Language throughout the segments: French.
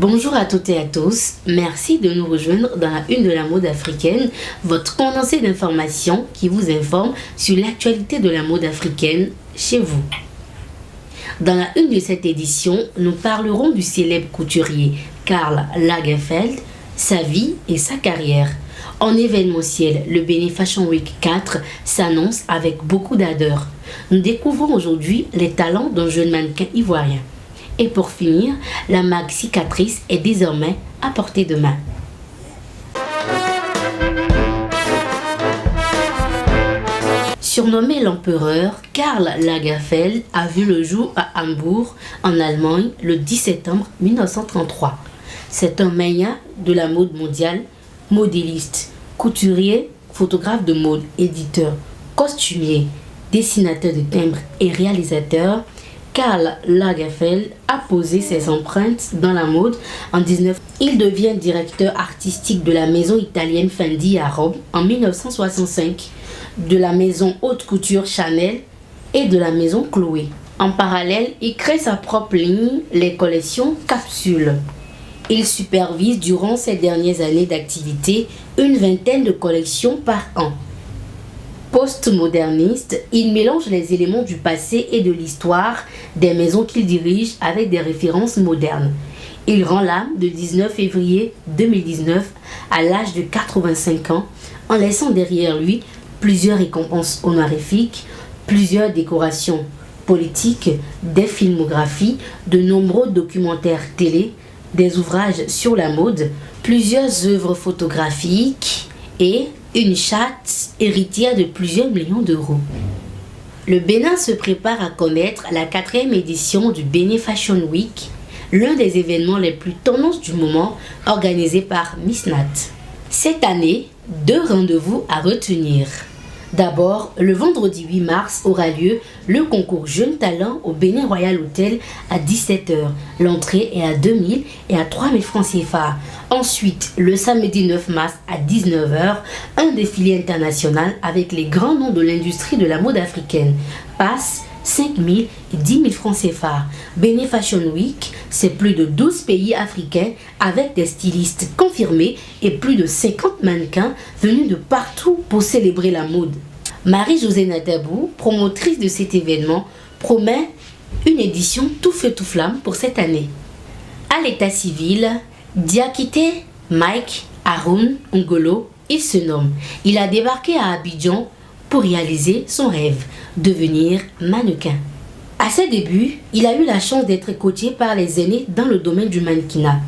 Bonjour à toutes et à tous, merci de nous rejoindre dans la une de la mode africaine, votre condensé d'informations qui vous informe sur l'actualité de la mode africaine chez vous. Dans la une de cette édition, nous parlerons du célèbre couturier Karl Lagerfeld, sa vie et sa carrière. En événementiel, le Bénin Fashion Week 4 s'annonce avec beaucoup d'ardeur. Nous découvrons aujourd'hui les talents d'un jeune mannequin ivoirien. Et pour finir, la marque Cicatrice est désormais à portée de main. Surnommé l'empereur, Karl Lagerfeld a vu le jour à Hambourg, en Allemagne, le 10 septembre 1933. C'est un magnat de la mode mondiale, modéliste, couturier, photographe de mode, éditeur, costumier, dessinateur de timbres et réalisateur. Karl Lagerfeld a posé ses empreintes dans la mode en 19. Il devient directeur artistique de la maison italienne Fendi à Rome en 1965, de la maison haute couture Chanel et de la maison Chloé. En parallèle, il crée sa propre ligne, les collections Capsule. Il supervise durant ces dernières années d'activité une vingtaine de collections par an. Post-moderniste, il mélange les éléments du passé et de l'histoire des maisons qu'il dirige avec des références modernes. Il rend l'âme le 19 février 2019 à l'âge de 85 ans en laissant derrière lui plusieurs récompenses honorifiques, plusieurs décorations politiques, des filmographies, de nombreux documentaires télé, des ouvrages sur la mode, plusieurs œuvres photographiques et une chatte héritière de plusieurs millions d'euros. Le Bénin se prépare à connaître la 4e édition du Bénin Fashion Week, l'un des événements les plus tendances du moment organisé par Miss Nat. Cette année, 2 rendez-vous à retenir. D'abord, le vendredi 8 mars aura lieu le concours Jeunes Talents au Bénin Royal Hotel à 17 h. L'entrée est à 2 000 et à 3 000 francs CFA. Ensuite, le samedi 9 mars à 19 h, un défilé international avec les grands noms de l'industrie de la mode africaine. Passe 5 000 et 10 000 francs CFA. Bénin Fashion Week, c'est plus de 12 pays africains avec des stylistes confirmés et plus de 50 mannequins venus de partout pour célébrer la mode. Marie-Josée Natabou, promotrice de cet événement, promet une édition tout feu tout flamme pour cette année. À l'état civil, Diakité Mike Haroun Ngolo, il se nomme. Il a débarqué à Abidjan pour réaliser son rêve, devenir mannequin. À ses débuts, il a eu la chance d'être coaché par les aînés dans le domaine du mannequinat.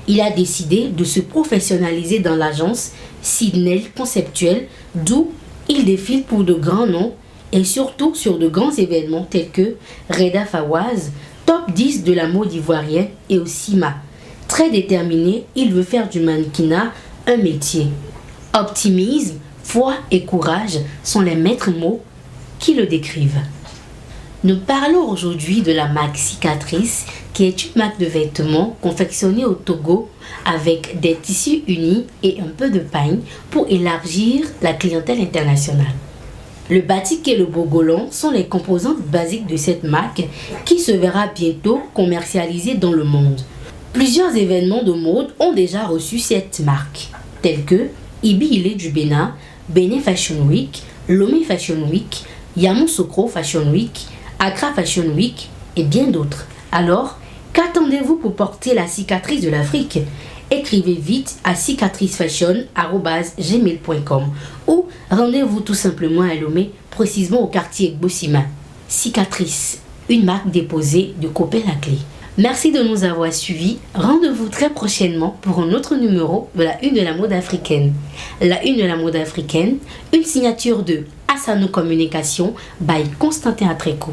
Il a décidé de se professionnaliser dans l'agence Sydney Conceptuel, d'où il défile pour de grands noms et surtout sur de grands événements tels que Reda Fawaz, top 10 de la mode ivoirienne et au CIMA. Très déterminé, il veut faire du mannequinat un métier. Optimisme, foi et courage sont les maîtres mots qui le décrivent. Nous parlons aujourd'hui de la marque Cicatrice, qui est une marque de vêtements confectionnée au Togo avec des tissus unis et un peu de pagne pour élargir la clientèle internationale. Le batik et le bogolan sont les composantes basiques de cette marque qui se verra bientôt commercialisée dans le monde. Plusieurs événements de mode ont déjà reçu cette marque, tels que Ibi-Ilé du Bénin, Bénin Fashion Week, Lomé Fashion Week, Yamoussoukro Fashion Week, Accra Fashion Week et bien d'autres. Alors, qu'attendez-vous pour porter la cicatrice de l'Afrique? Écrivez vite à cicatricefashion@gmail.com ou rendez-vous tout simplement à Lomé, précisément au quartier Bossima. Cicatrice, une marque déposée de Copé-la-Clé. Merci de nous avoir suivis. Rendez-vous très prochainement pour un autre numéro de la Une de la mode africaine. La Une de la mode africaine, une signature de Asano Communication by Constantin Atreco.